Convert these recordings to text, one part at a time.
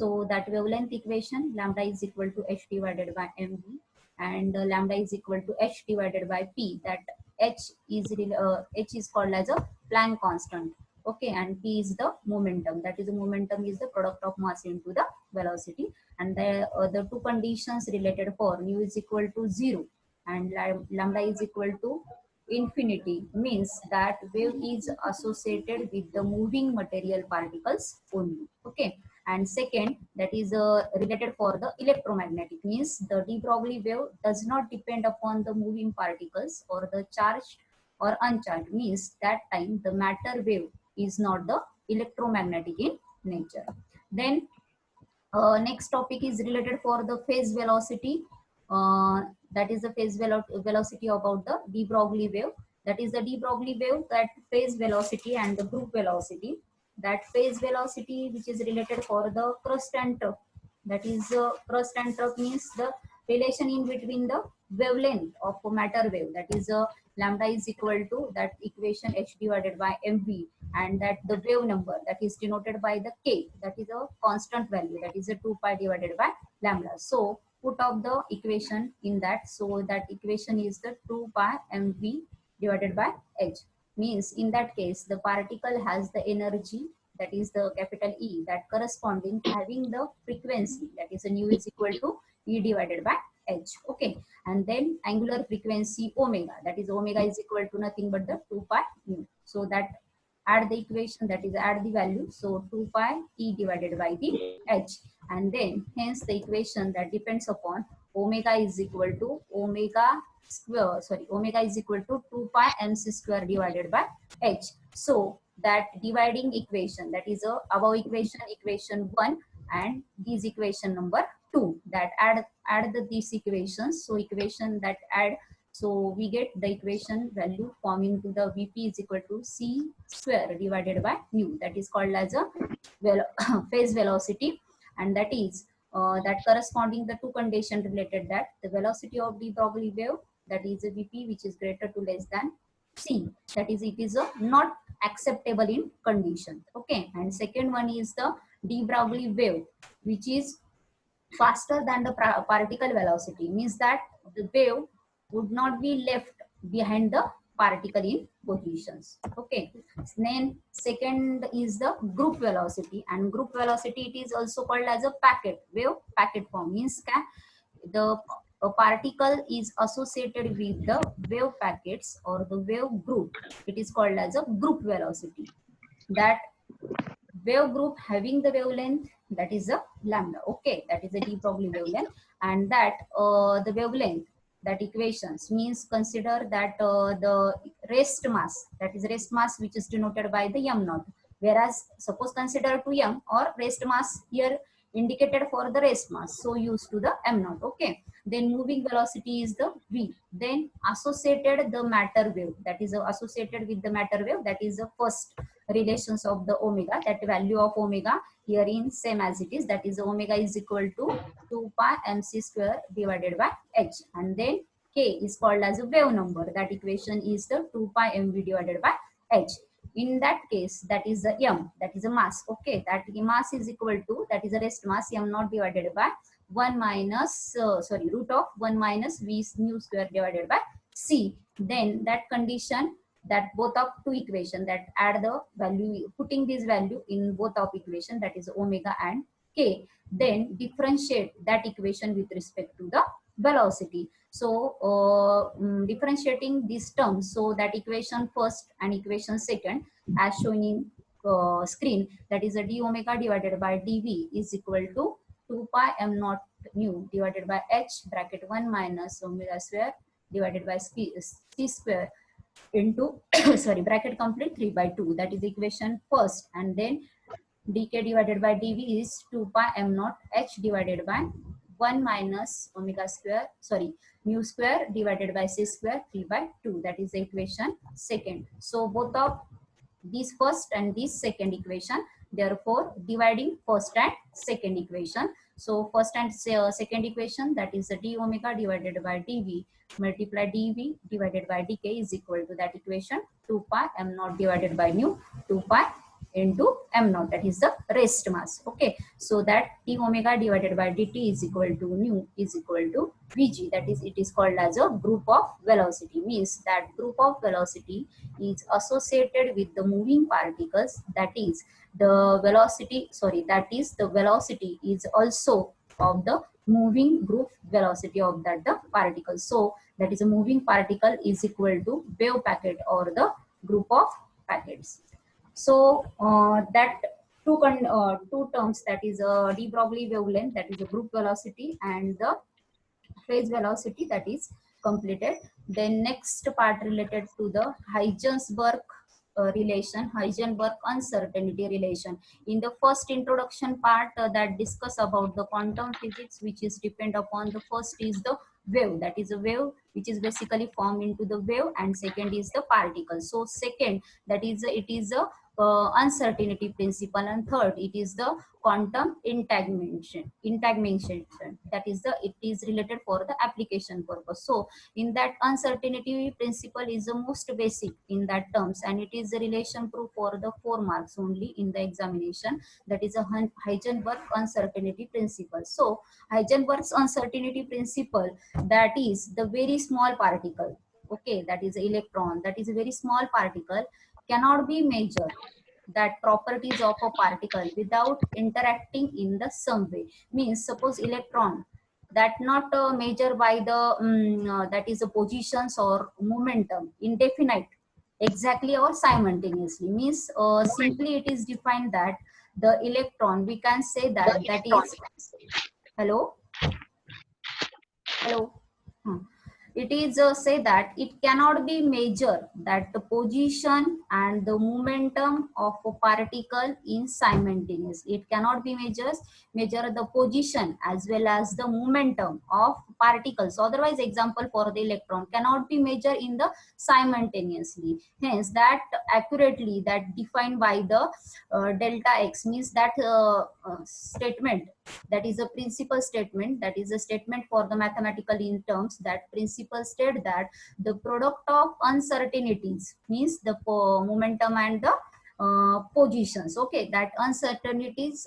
So that wavelength equation, lambda is equal to h divided by mv, and lambda is equal to h divided by p. That h is called as a Planck constant. Okay, and p is the momentum. That is, the momentum is the product of mass into the velocity, and the two conditions related for nu is equal to 0 and lambda is equal to infinity means that wave is associated with the moving material particles only. Okay, and second, that is related for the electromagnetic, means the de Broglie wave does not depend upon the moving particles or the charged or uncharged, means that time the matter wave is not the electromagnetic in nature. Then next topic is related for the phase velocity. That is the phase velocity about the de Broglie wave. That is the de Broglie wave, that phase velocity and the group velocity. That phase velocity which is related for the crust and trough. That is crust and trough means the relation in between the wavelength of a matter wave. That is lambda is equal to that equation h divided by mv, and that the wave number that is denoted by the k, that is a constant value, that is a 2 pi divided by lambda. So put up the equation in that, so that equation is the 2 pi mv divided by h, means in that case the particle has the energy, that is the capital E, that corresponding having the frequency, that is a nu is equal to E divided by h. Okay, and then angular frequency omega, that is omega is equal to nothing but the 2 pi nu. So that add the equation, that is add the value, so 2 pi E divided by the h, and then hence the equation that depends upon omega is equal to omega is equal to 2 pi mc square divided by h. So that dividing equation, that is above equation 1 and this equation number 2, that add these equations, so equation that add, so we get the equation value forming to the Vp is equal to c square divided by nu, that is called as a phase velocity, and that is that corresponding the two condition related, that the velocity of the Broglie wave, that is a Vp which is greater to less than c, that is it is not acceptable in condition. Okay, and second one is the de Broglie wave which is faster than the particle velocity, means that the wave would not be left behind the particle in positions. Okay, then second is the group velocity, and group velocity it is also called as a packet wave. Packet form means the a particle is associated with the wave packets or the wave group, it is called as a group velocity. That wave group having the wavelength, that is a lambda. Okay, that is a de Broglie wavelength, and that the wavelength, that equations means consider that the rest mass, that is rest mass which is denoted by the m naught, whereas suppose consider 2m or rest mass here indicated for the rest mass, so used to the m naught. Okay, then moving velocity is the v, then associated the matter wave, that is associated with the matter wave, that is the first relations of the omega, that value of omega here in same as it is, that is omega is equal to 2 pi mc square divided by h, and then k is called as a wave number, that equation is the 2 pi mv divided by h. In that case, that is the m, that is a mass. Okay, that mass is equal to, that is a rest mass m naught divided by 1 minus root of 1 minus v nu square divided by c. Then that condition, that both of two equation, that add the value, putting this value in both of equation, that is omega and k, then differentiate that equation with respect to the velocity. So differentiating these terms, so that equation first and equation second as shown in screen, that is a d omega divided by dv is equal to 2 pi m naught nu divided by h bracket 1 minus omega square divided by c square into sorry bracket complete 3 by 2, that is equation first, and then dk divided by dv is 2 pi m naught h divided by 1 minus omega square mu square divided by c square 3 by 2, that is the equation second. So both of this first and this second equation, therefore dividing first and second equation. So first and second equation, that is the d omega divided by dv multiply dv divided by dk is equal to that equation 2 pi m naught divided by nu 2 pi into m naught, that is the rest mass. Okay, so that d omega divided by dt is equal to nu is equal to vg, that is it is called as a group of velocity. Means that group of velocity is associated with the moving particles, that is the velocity, sorry, that is the velocity is also of the moving group velocity of that the particle. So that is a moving particle is equal to wave packet or the group of packets. So that two terms, that is a de Broglie wavelength, that is a group velocity, and the phase velocity, that is completed. Then next part related to the Heisenberg relation, Heisenberg uncertainty relation. In the first introduction part that discuss about the quantum physics, which is depend upon the first is the wave, that is a wave which is basically formed into the wave, and second is the particle. So second, that is it is a uncertainty principle, and third it is the quantum entanglement, that is the it is related for the application purpose. So in that, uncertainty principle is the most basic in that terms, and it is a relation proof for the 4 marks only in the examination, that is a Heisenberg uncertainty principle. So Heisenberg's uncertainty principle, that is the very small particle, okay, that is electron, that is a very small particle cannot be measured, that properties of a particle without interacting in the some way. Means suppose electron that not measure by the that is the positions or momentum indefinite exactly or simultaneously. Means simply it is defined that the electron, we can say that that is, hello, hello. Hmm. It is say that it cannot be measured that the position and the momentum of a particle in simultaneously. It cannot be measure the position as well as the momentum of particles. Otherwise, example for the electron cannot be measured in the simultaneously. Hence, that accurately that defined by the delta x, means that statement, that is a principal statement, that is a statement for the mathematical in terms, that principle state that the product of uncertainties, means the momentum and the positions, okay, that uncertainties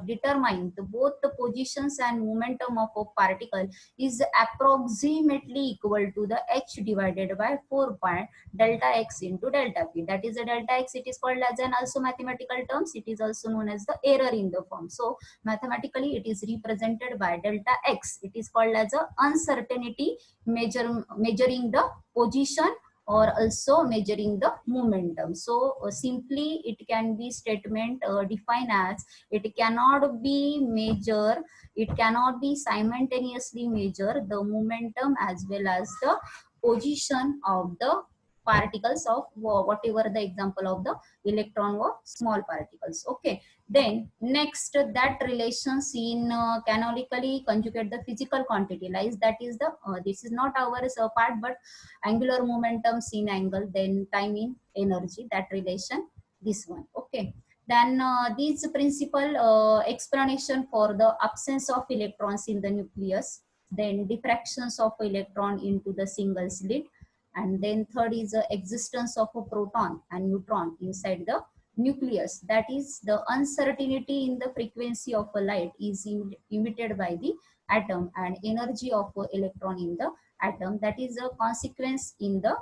determine both the positions and momentum of a particle is approximately equal to the h divided by 4 pi delta x into delta p. That is a delta x, it is called as an also mathematical terms, it is also known as the error in the form. So mathematically it is represented by delta x, it is called as a uncertainty measuring the position or also measuring the momentum. So simply it can be statement defined as it cannot be measure, it cannot be simultaneously measure the momentum as well as the position of the particles of whatever the example of the electron or small particles. Okay, then next, that relation seen canonically conjugate the physical quantity lies, that is the this is not our part, but angular momentum seen angle, then time in energy, that relation, this one. Okay, then these principal explanation for the absence of electrons in the nucleus, then diffractions of electron into the single slit, and then third is the existence of a proton and neutron inside the nucleus, that is the uncertainty in the frequency of a light is emitted by the atom, and energy of a electron in the atom, that is a consequence in the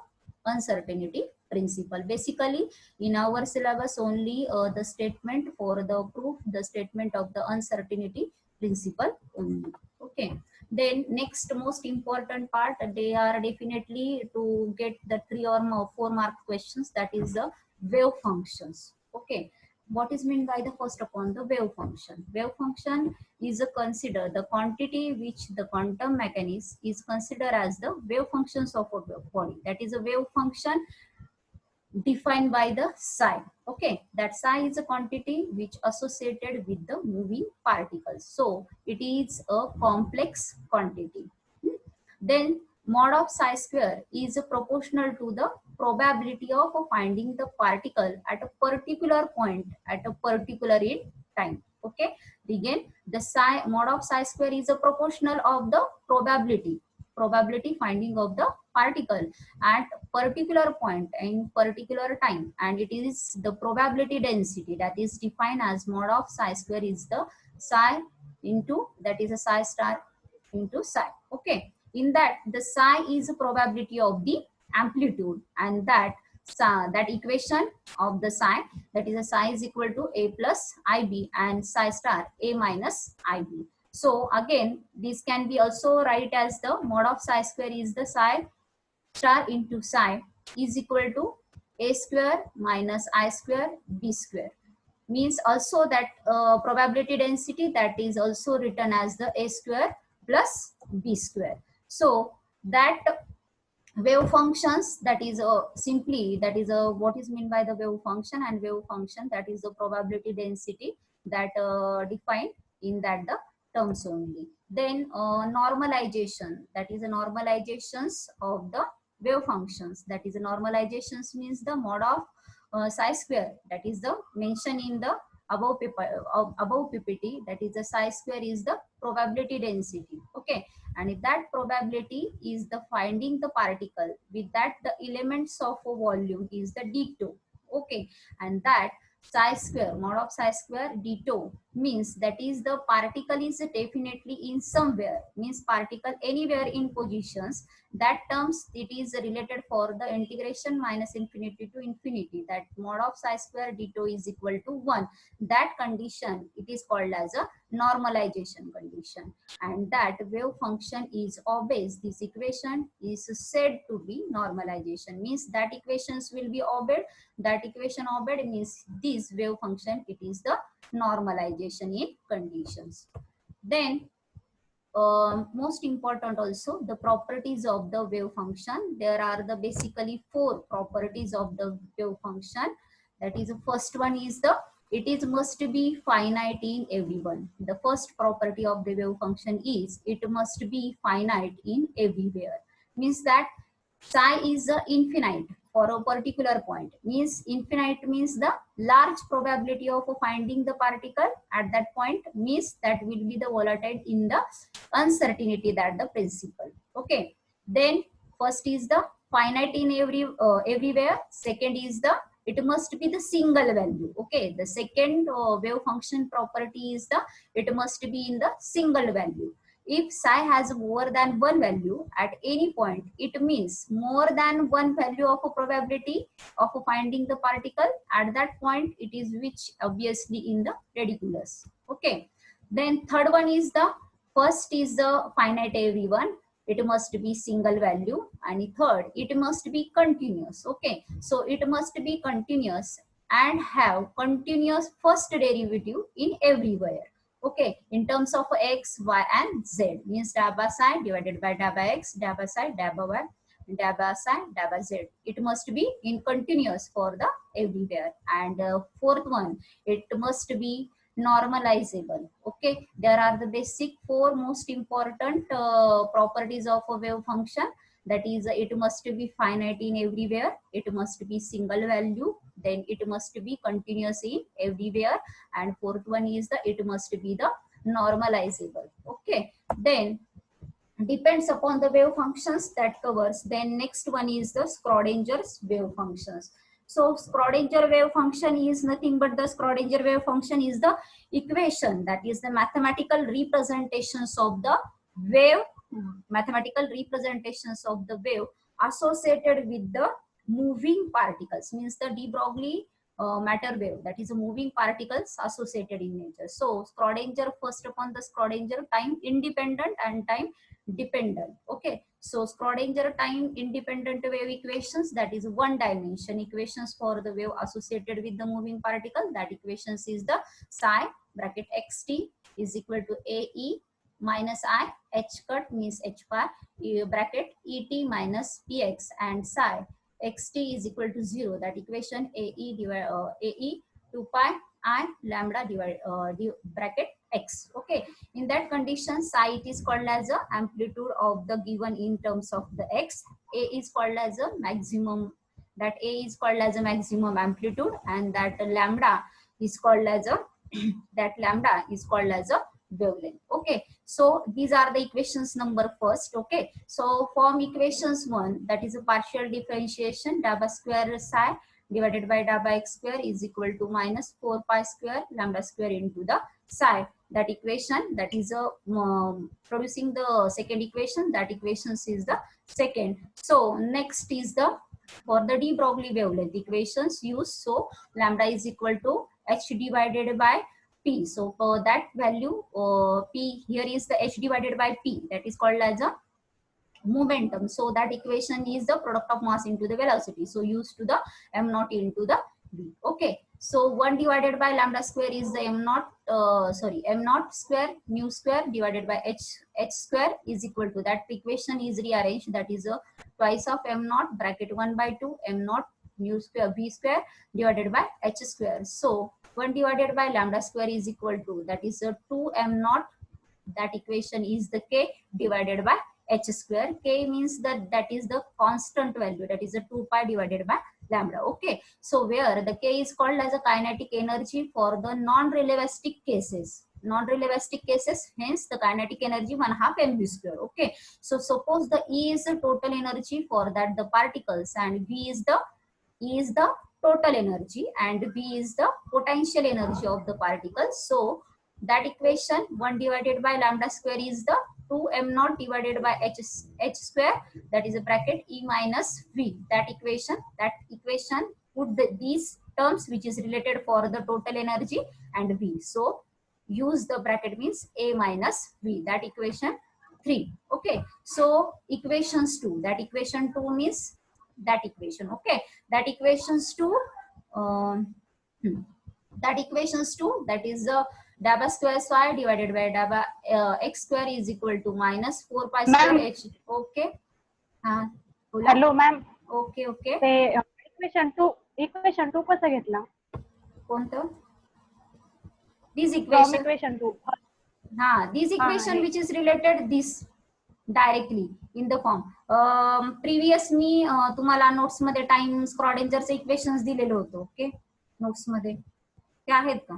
uncertainty principle. Basically in our syllabus only the statement for the proof, the statement of the uncertainty principle only. Okay, then next most important part, they are definitely to get the 3 or more 4 mark questions, that is the wave functions. Okay, what is meant by the first upon the wave function? Wave function is a consider the quantity which the quantum mechanics is considered as the wave functions of a body, that is a wave function defined by the psi. Okay, that psi is a quantity which associated with the moving particles, so it is a complex quantity. Then mod of psi square is proportional to the probability of finding the particle at a particular point at a particular time. Okay, again the psi mod of psi square is a proportional of the probability finding of the particle at particular point in particular time, and it is the probability density that is defined as mod of psi square is the psi into, that is a psi star into psi. Okay, in that the psi is a probability of the amplitude, and that that equation of the psi, that is a psi is equal to a plus ib and psi star a minus ib. So again, this can be also write as the mod of psi square is the psi star into psi is equal to a square minus I square b square. Means also that probability density, that is also written as the a square plus b square. So that wave functions, that is simply, that is what is meant by the wave function, and wave function, that is the probability density that defined in that the terms only. Then normalization, that is a normalizations of the wave functions, that is a normalizations means the mod of psi square, that is the mention in the above ppt, that is the psi square is the probability density. Okay, and if that probability is the finding the particle with that the elements of a volume is the d2. Okay, and that psi square, mod of psi square d2 means that is the particle is definitely in somewhere, means particle anywhere in positions, that terms it is related for the integration minus infinity to infinity, that mod of psi square d2 is equal to 1. That condition it is called as a normalization condition, and that wave function is obeys this equation is said to be normalization, means that equations will be obeyed, that equation obeyed means this wave function it is the normalization in conditions. Then most important also the properties of the wave function. There are the basically 4 properties of the wave function. That is the first one is the it is must be finite in everyone. The first property of the wave function is it must be finite in everywhere. Means that psi is infinite for a particular point, means infinite means the large probability of finding the particle at that point, means that will be the volatile in the uncertainty, that the principle. Okay, then first is the finite in everywhere. Second is the it must be the single value. Okay, the second wave function property is the it must be in the single value. If psi has more than one value at any point, it means more than one value of a probability of finding the particle at that point, it is which obviously in the ridiculous. Okay, then third one is the first is the finite everyone, it must be single value, and third it must be continuous. Okay, so it must be continuous and have continuous first derivative in everywhere. Okay, in terms of x, y, and z, means dabba psi divided by dabba x, dabba psi, dabba y, dabba psi, dabba z. It must be in continuous for the everywhere. And fourth one, it must be normalizable. Okay, there are the basic 4 most important properties of a wave function. That is, it must be finite in everywhere, it must be single value, then it must be continuous in everywhere, and fourth one is the it must be the normalizable. Okay, then depends upon the wave functions that covers. Then next one is the Schrodinger's wave functions. So Schrodinger wave function is nothing but the Schrodinger wave function is the equation, that is the mathematical representations of the wave, mathematical representations of the wave associated with the moving particles, means the de Broglie matter wave, that is moving particles associated in nature. So Schrodinger, first upon the Schrodinger time independent and time dependent. Okay, so Schrodinger time independent wave equations, that is one dimension equations for the wave associated with the moving particle. That equations is the psi bracket xt is equal to ae minus I h cut means h pi bracket et minus px, and psi xt is equal to 0. That equation ae divided ae 2 pi I lambda divided bracket x. Okay, in that condition psi it is called as a amplitude of the given in terms of the x. A is called as a maximum, that a is called as a maximum amplitude, and that lambda is called as a that lambda is called as a wavelength. Okay, So these are the equations number first. Okay, so from equations 1, that is a partial differentiation, dabba square psi divided by dabba x square is equal to minus 4 pi square lambda square into the psi. That equation, that is a producing the second equation, that equations is the second. So next is the, for the de Broglie wavelength equations use, so lambda is equal to h divided by p. So for that value, p here is the h divided by p, that is called as a momentum. So that equation is the product of mass into the velocity. So used to the m naught into the v. Okay, so 1 divided by lambda square is the m naught, m naught square mu square divided by h square is equal to, that equation is rearranged, that is a twice of m naught bracket 1 by 2 m naught mu square v square divided by h square. So 1 divided by lambda square is equal to, that is a 2 m naught, that equation is the k divided by h square. K means that is the constant value, that is a 2 pi divided by lambda. Okay, so where the k is called as a kinetic energy for the non-relativistic cases, hence the kinetic energy 1/2 mv square. Okay, so suppose the E is the total energy for that the particles, and V is the, E is the total energy and V is the potential energy of the particles. So that equation 1 divided by lambda square is the 2 m naught divided by h square, that is a bracket E minus V. That equation put these terms which is related for the total energy and V. So use the bracket means A minus V, that equation 3. Okay, so equations 2, that equation 2 means that equation. Okay, that equations 2, that equations 2, that is dabba square psi divided by dabba x square is equal to minus 4 pi square h. Okay, hello ma'am. Okay okay, ते equation two कसं घेतला? कोणतं? This from equation, equation 2. हा, this equation which is related this directly in the form. Previous मी तुम्हाला notes मध्ये time स्क्रॉडिंजरचे equations दिलेले होते. Okay, notes मध्ये ते आहेत का?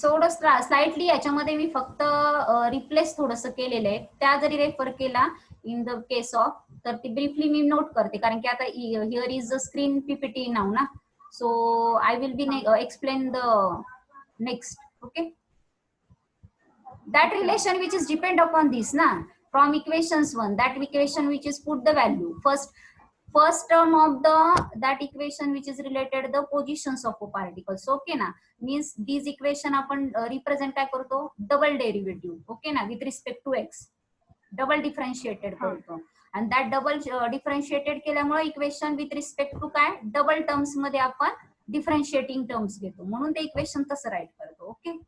थोडं स्लाइटली याच्यामध्ये मी फक्त रिप्लेस थोडस केलेलं आहे, त्या जरी रेफर केला इन द केस ऑफ, तर ती ब्रीफली मी नोट करते, कारण की आता here is the screen PPT now ना, so I will be explain the next. Okay, that relation which is depend upon this na, from equations 1, that equation which is put the value first term of the that equation which is related the positions of particles. Okay na, means these equation आपण represent काय करतो, double derivative. Okay na, with respect to x double differentiated करतो, and that double differentiated केल्यामुळे equation with respect to काय double terms मध्ये आपण differentiating terms घेतो, म्हणून ते इक्वेशन तसं राईट करतो. ओके,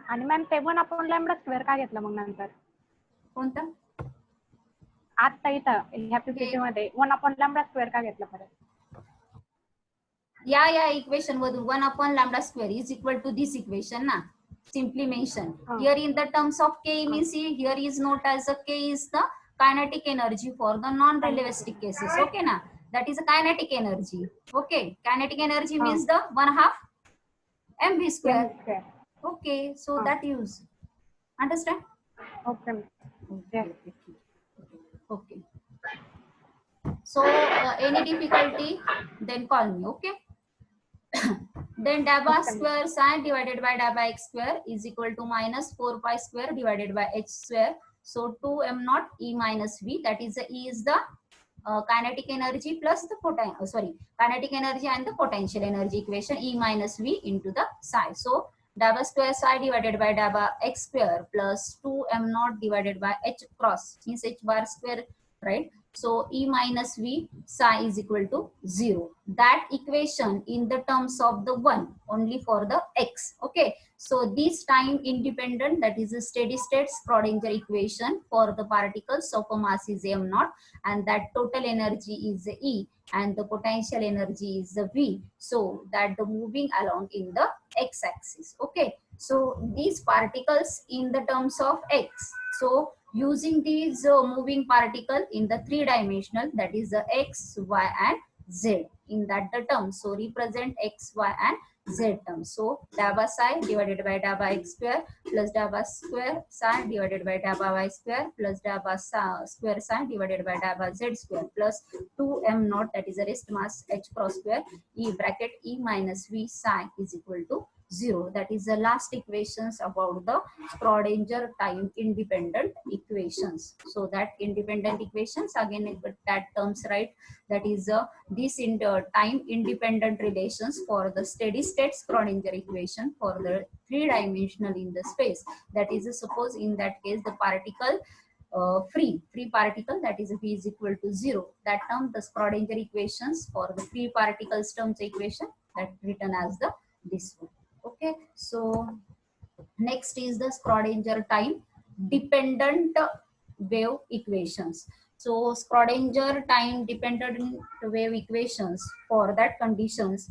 आणि मॅम ते 1 अपॉन लॅम्बडा स्क्वेअर का घेतला मग नंतर? कोणता? आता इथं ह्या पीपीटी मध्ये 1 अपॉन लॅम्बडा स्क्वेअर का घेतला परत? या इक्वेशन मधून 1 upon lambda square is equal to this equation ना, simply mention here in the terms of k means here is not as a k is the kinetic energy for the non-relativistic cases. Okay na, that is a kinetic energy. Okay, kinetic energy means the 1/2 mv square. Okay, so that use understand. Okay, okay. So any difficulty then call me. Okay. Then dabba square psi divided by dabba x square is equal to minus 4 pi square divided by h square. So 2 m naught E minus V, that is the E is the kinetic energy plus the kinetic energy and the potential energy equation E minus V into the psi. So dabba square psi divided by dabba x square plus 2 m naught divided by h cross means h bar square, right? So E minus V psi is equal to 0. That equation in the terms of the 1 only for the x. Okay, so this time independent, that is a steady state Schrodinger equation for the particles of a mass is m naught, and that total energy is E and the potential energy is the V, so that the moving along in the x axis. Okay, so these particles in the terms of x, so using these moving particle in the 3-dimensional, that is the x, y and z in that the term, so represent x, y and z term. So dabba psi divided by dabba x square plus dabba square psi divided by dabba y square plus dabba square psi divided by dabba z square plus 2m naught, that is a rest mass h cross square e bracket e minus v psi is equal to 0. That is the last equations about the Schrodinger time independent equations. So that independent equations again that terms, right, that is this in the time independent relations for the steady state Schrodinger equation for the three-dimensional in the space. That is suppose in that case the particle free particle, that is v is equal to 0. That term the Schrodinger equations for the free particles terms equation that written as the this one. Okay, so next is the Schrodinger time dependent wave equations. So Schrodinger time dependent wave equations for that conditions.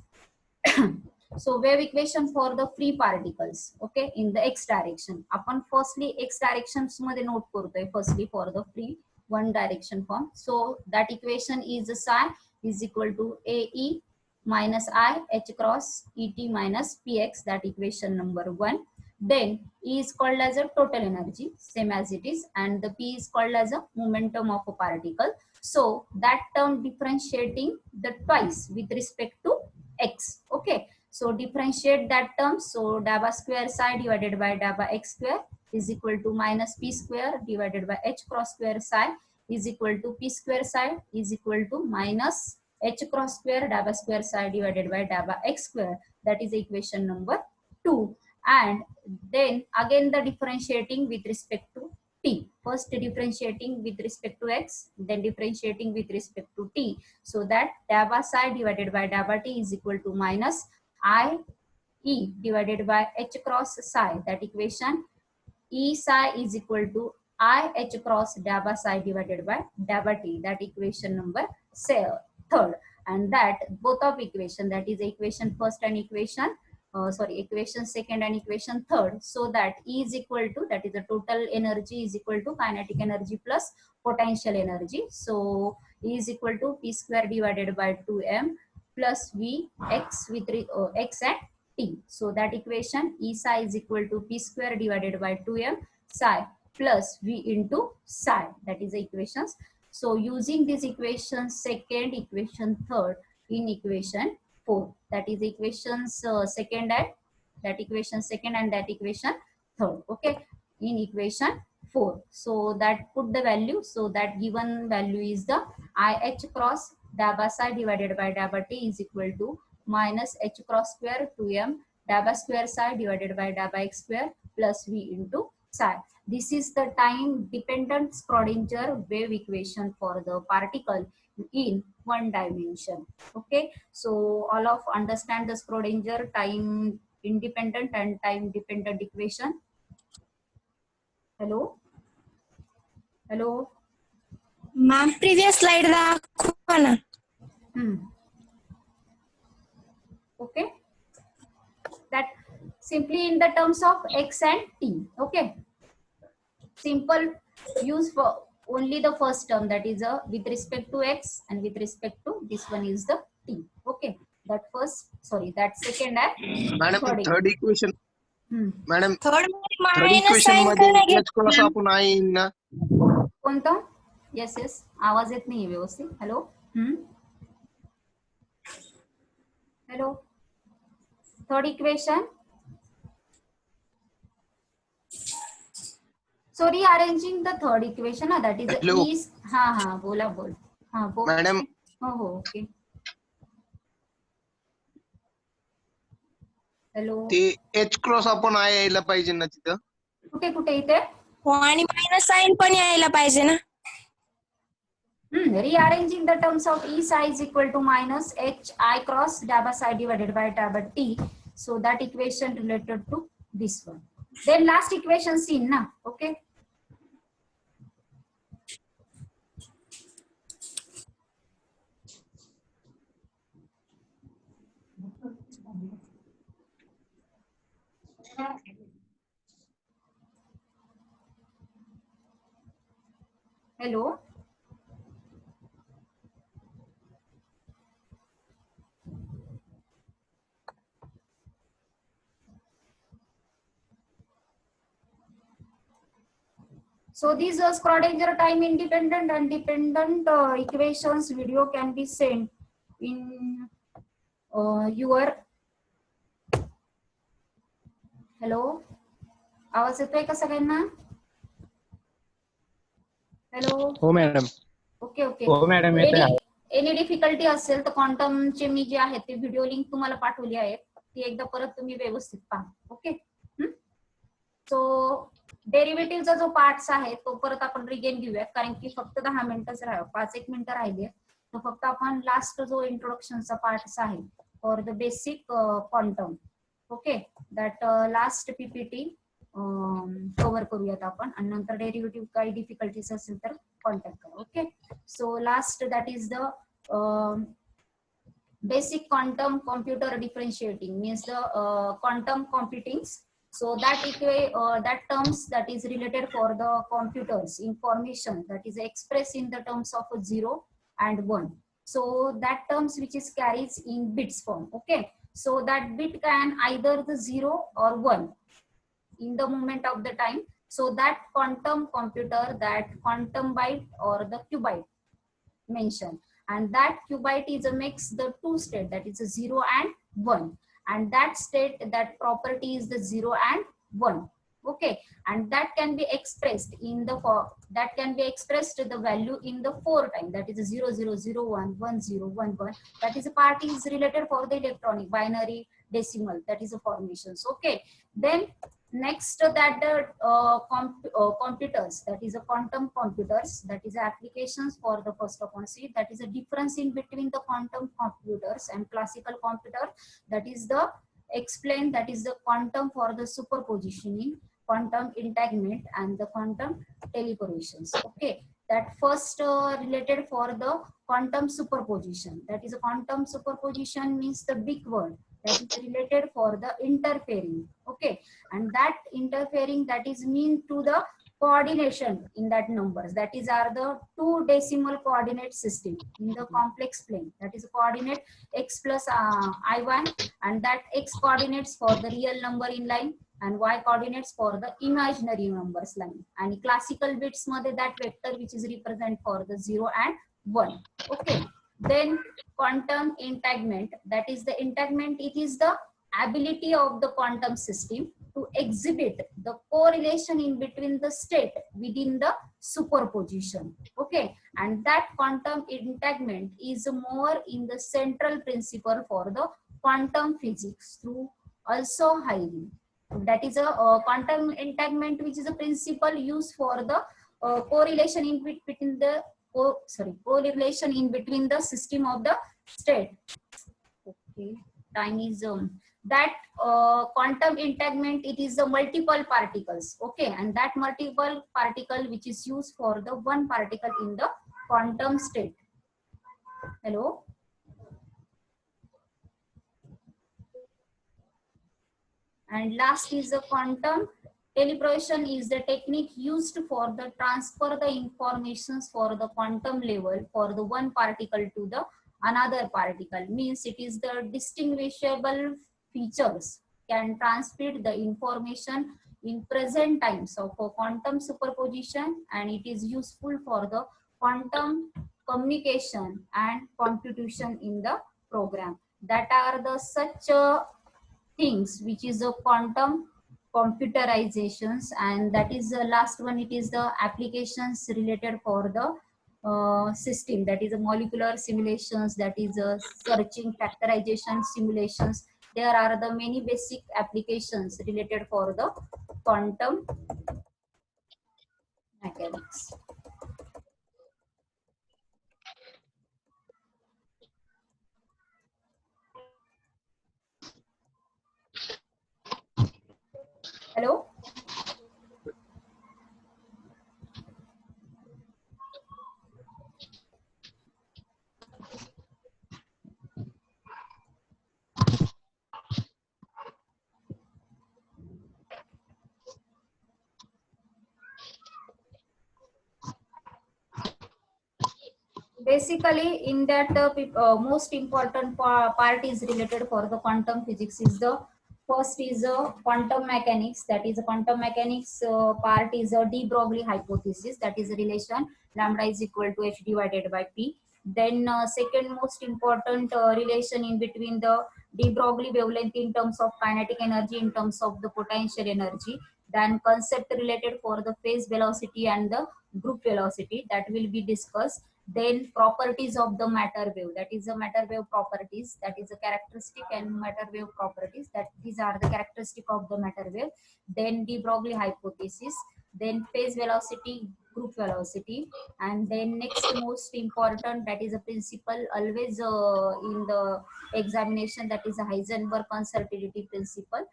So wave equation for the free particles, okay, in the x direction. Upon firstly x directions मध्ये note करतोय firstly for the free one direction form. So that equation is psi is equal to ae minus I h cross et minus px, that equation number 1. Then E is called as a total energy, same as it is, and the P is called as a momentum of a particle. So that term differentiating the twice with respect to x. Okay, so differentiate that term. So dabba square psi divided by dabba x square is equal to minus p square divided by h cross square psi is equal to p square psi is equal to minus h cross square dabba square psi divided by dabba x square. That is equation number 2. And then again the differentiating with respect to t. First differentiating with respect to x, then differentiating with respect to t. So that dabba psi divided by dabba t is equal to minus I e divided by h cross psi. That equation E psi is equal to I h cross dabba psi divided by dabba t. That equation number third. And that both of equation, that is equation first and equation equation second and equation third. So that E is equal to, that is the total energy is equal to kinetic energy plus potential energy. So E is equal to p square divided by 2m plus v x with x and t. So that equation E psi is equal to p square divided by 2m psi plus v into psi. That is the equations. So using this equation second, equation third in equation 4, that is equations second and that equation second and that equation third. Okay, in equation 4. So that put the value. So that given value is the IH cross dabba psi divided by dabba t is equal to minus h cross square 2m dabba square psi divided by dabba x square plus v into psi. This is the time dependent Schrodinger wave equation for the particle in one dimension. Okay, so all of understand the Schrodinger time independent and time dependent equation. Hello, hello. Ma'am previous slide दाखवा ना. Okay, that simply in the terms of x and t. Okay, simple use for only the first term, that is with respect to x, and with respect to this one is the t. Okay, that first, sorry, that second and madam third equation madam third third minus equation sign मध्ये करायला h cross आपण आहे ना. कोणतं? Yes yes, आवाज येत नाही व्यवस्थित. Hello, hello, third equation. So rearranging the third equation, that is Hello. is हाँ बोला बोल हाँ बोल मॅडम हो ओके. हॅलो, ते h क्रॉस आपण आहे यायला पाहिजे ना तिथं. कुठे कुठे इथे हो आणि मायनस साइन पण यायला पाहिजे ना. rearranging the terms of E psi is equal to minus h I cross dabba psi divided by dabba t. So that equation related to this one. Then last equation seen na. Okay. Hello. So these Schrodinger time independent and dependent equations video can be sent in your. Hello, आवाज येतोय का सगळ्यांना? Hello. हो madam. Okay okay. हो madam, येतोय. Any difficulty असेल तर क्वांटमचे मी जे आहेत ते व्हिडिओ लिंक तुम्हाला पाठवली आहे, ती एकदा परत तुम्ही व्यवस्थित पहा. ओके. सो डेरिव्हेटिव्हचा जो पार्ट्स आहे तो परत आपण रिगेन घेऊयात, कारण की फक्त 10 मिनिटच 5-1 मिनिटं राहिली आहे. तर फक्त आपण लास्ट जो इंट्रोडक्शनचा पार्ट्स आहे for the basic quantum, okay, that last PPT cover करूयात आपण, आणि नंतर डेरिव्हेटिव्ह काही डिफिकल्टीज असेल तर कॉन्टॅक्ट करा. Okay. So last that is the basic quantum computer differentiating, means the quantum computings. So that terms that is related for the computers information that is expressed in the terms of 0 and 1. So that terms which is carries in bits form. Okay. So that bit can either the 0 or 1 in the moment of the time. So that quantum computer, that quantum byte or the qubit mentioned, and that qubit is a mix the two state, that is a 0 and 1, and that state, that property is the 0 and 1. Okay. And that can be expressed in the that can be expressed the value in the 4 time, that is a 0 0 0 1 1 0 1 1. That is a part is related for the electronic binary decimal, that is a formations. Okay. Then next that the computers, that is a quantum computers, that is applications for the first of all. See, that is a difference in between the quantum computers and classical computer. That is the explain, that is the quantum for the superpositioning, quantum entanglement, and the quantum teleportations. Okay. That first related for the quantum superposition, that is a quantum superposition means the big word that is related for the interfering. Okay. And that interfering, that is mean to the coordination in that numbers, that is are the 2 decimal coordinate system in the complex plane, that is a coordinate x plus I1, and that x coordinates for the real number in line and y coordinates for the imaginary numbers line, and classical bits मध्ये that vector which is represent for the 0 and 1. Okay. Then quantum entanglement, that is the entanglement, it is the ability of the quantum system to exhibit the correlation in between the state within the superposition. Okay. And that quantum entanglement is more in the central principle for the quantum physics through also highly. That is a quantum entanglement which is a principle used for the correlation in between the correlation in between the system of the state. Okay. Time is that quantum entanglement, it is the multiple particles. Okay. And that multiple particle which is used for the one particle in the quantum state. Hello. And last is the quantum teleportation, is the technique used for the transfer the informations for the quantum level for the one particle to the another particle, means it is the distinguishable features can transmit the information in present times of a quantum superposition, and it is useful for the quantum communication and computation in the program. That are the such things which is a quantum computerizations, and that is the last one, it is the applications related for the system, that is a molecular simulations, that is a searching factorization simulations. There are the many basic applications related for the quantum mechanics. Hello. Basically, in that most important part is related for the quantum physics is the First is a quantum mechanics. That is a quantum mechanics part is a de Broglie hypothesis. That is a relation lambda is equal to h divided by p. Then second most important relation in between the de Broglie wavelength in terms of kinetic energy, in terms of the potential energy. Then concept related for the phase velocity and the group velocity that will be discussed. Then properties of the matter wave, that is the matter wave properties, that is a characteristic and matter wave properties, that these are the characteristic of the matter wave. Then de Broglie hypothesis, then phase velocity, group velocity, and then next most important, that is a principle always in the examination, that is a Heisenberg uncertainty principle.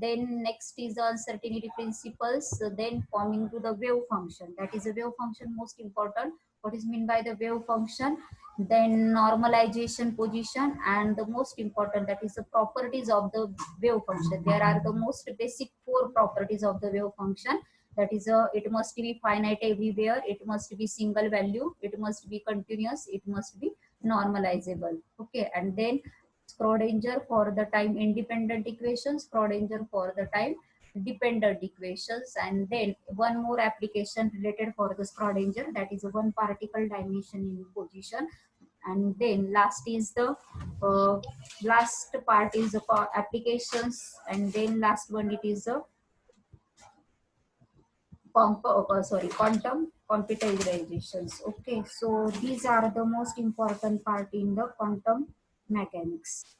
Then next is the uncertainty principles, then coming to the wave function, that is a wave function most important. What is meant by the wave function? Then normalization position, and the most important, that is the properties of the wave function. There are the most basic 4 properties of the wave function. That is it must be finite everywhere, it must be single value, it must be continuous, it must be normalizable. Okay, and then Schrodinger for the time independent equations, Schrodinger for the time dependent equations, and then one more application related for the Schrodinger, that is one particle dimension in position. And then last is the last part is the applications, and then last one it is the quantum computarizations. Okay, so these are the most important part in the quantum mechanics.